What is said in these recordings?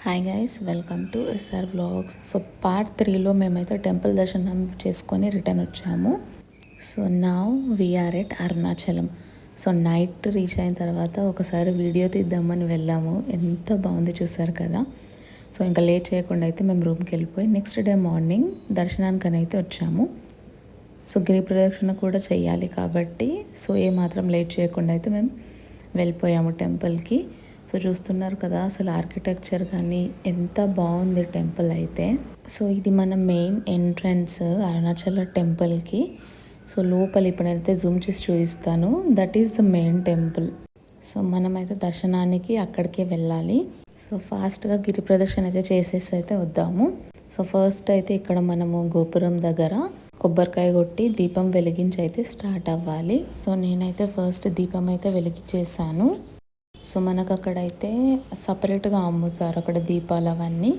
Hi guys, welcome to SR vlogs. So part 3లో మేమైతే temple దర్శనం చేసుకొని రిటర్న్ వచ్చాము. So now we are at Arunachalam. So night reach అయిన తర్వాత ఒకసారి వీడియో తీద్దామని వెళ్ళాము. ఎంత బాగుంది చూసారు కదా. సో ఇంకా లేట్ చేయకుండా అయితే మేము రూమ్కి వెళ్ళిపోయి నెక్స్ట్ డే మార్నింగ్ దర్శనానికని అయితే వచ్చాము. సో గిరి ప్రదక్షిణ కూడా చేయాలి కాబట్టి సో ఏమాత్రం లేట్ చేయకుండా అయితే మేము వెళ్ళిపోయాము టెంపుల్కి. సో చూస్తున్నారు కదా, అసలు ఆర్కిటెక్చర్ కానీ ఎంత బాగుంది టెంపుల్ అయితే. సో ఇది మన మెయిన్ ఎంట్రన్స్ అరుణాచల టెంపుల్కి. సో లోపల ఇప్పుడు నేనైతే జూమ్ చేసి చూపిస్తాను. That is the main temple. So మనమైతే దర్శనానికి అక్కడికే వెళ్ళాలి. సో ఫాస్ట్గా గిరి ప్రదక్షిణ అయితే చేసేసి అయితే వద్దాము. సో ఫస్ట్ అయితే ఇక్కడ మనము గోపురం దగ్గర కొబ్బరికాయ కొట్టి దీపం వెలిగించి అయితే స్టార్ట్ అవ్వాలి. సో నేనైతే ఫస్ట్ దీపం అయితే వెలిగించేసాను. సో మనకు అక్కడైతే సపరేట్గా అమ్ముతారు అక్కడ దీపాలు అవన్నీ.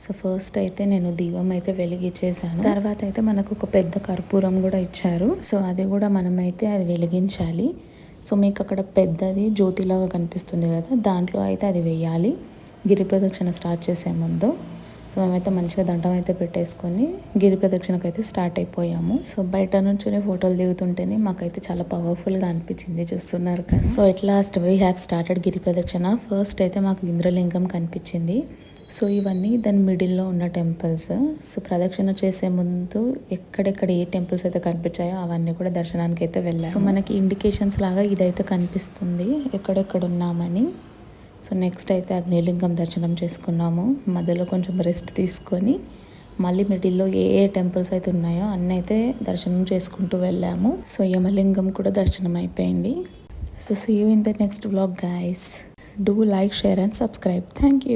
సో ఫస్ట్ అయితే నేను దీపం అయితే వెలిగించేసాను. తర్వాత అయితే మనకు ఒక పెద్ద కర్పూరం కూడా ఇచ్చారు. సో అది కూడా మనమైతే అది వెలిగించాలి. సో మీకు అక్కడ పెద్దది జ్యోతిలాగా కనిపిస్తుంది కదా, దాంట్లో అయితే అది వేయాలి గిరి ప్రదక్షిణ స్టార్ట్ చేసే ముందు. సో మేమైతే మంచిగా దండం అయితే పెట్టేసుకొని గిరి ప్రదక్షిణకు అయితే స్టార్ట్ అయిపోయాము. సో బయట నుంచి ఫోటోలు దిగుతుంటేనే మాకైతే చాలా పవర్ఫుల్గా అనిపించింది, చూస్తున్నారు కదా. So at last we have started గిరి ప్రదక్షిణ. ఫస్ట్ అయితే మాకు ఇంద్రలింగం కనిపించింది. సో ఇవన్నీ దాని మిడిల్లో ఉన్న టెంపుల్స్. సో ప్రదక్షిణ చేసే ముందు ఎక్కడెక్కడ ఏ టెంపుల్స్ అయితే కనిపించాయో అవన్నీ కూడా దర్శనానికి అయితే వెళ్ళాము. సో మనకి ఇండికేషన్స్ లాగా ఇదైతే కనిపిస్తుంది ఎక్కడెక్కడ ఉన్నామని. సో నెక్స్ట్ అయితే అగ్నిలింగం దర్శనం చేసుకున్నాము. మధ్యలో కొంచెం రెస్ట్ తీసుకొని మళ్ళీ మిడిల్లో ఏ ఏ టెంపుల్స్ అయితే ఉన్నాయో అన్నీ అయితే దర్శనం చేసుకుంటూ వెళ్ళాము. సో యమలింగం కూడా దర్శనం అయిపోయింది. So see you in the next vlog guys. Do like, share and subscribe. Thank you.